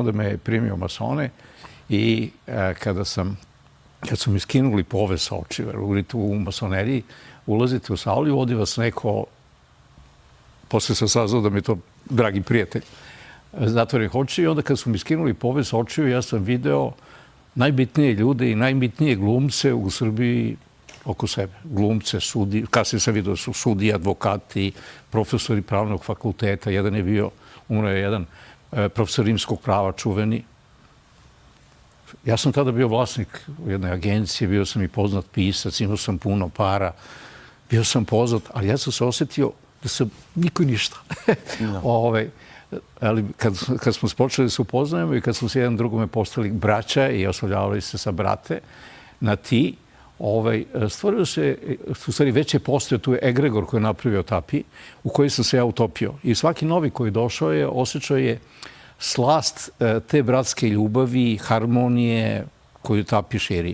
Onda me je primio masone i kad su mi skinuli poves sa očiju, jer uđete u masoneriji, ulazite u salu i vodi vas neko, posle sam saznao da mi je to dragi prijatelj, zatvorenih očiju. I onda kad su mi skinuli poves sa očiju, ja sam video najbitnije ljude i najbitnije glumce u Srbiji oko sebe. Glumce, sudije, kasnije sam vidio da su sudije, advokati, profesori pravnog fakulteta. Jedan je bio, umro je jedan profesor rimskog prava, čuveni. Ja sam tada bio vlasnik jedne agencije, bio sam i poznat pisac, imao sam puno para, bio sam poznat, ali ja sam se osjetio da sam niko i ništa. Ali kad smo počeli da se upoznajemo i kad smo se jedan drugome postali braća i oslovljavali se sa brate na ti, stvorio se, u stvari već je postojao tu egregor koji je napravio Tapi, u koji sam se ja utopio. I svaki novi koji došao je, osjećao je slast te bratske ljubavi, harmonije koju Tapi širi.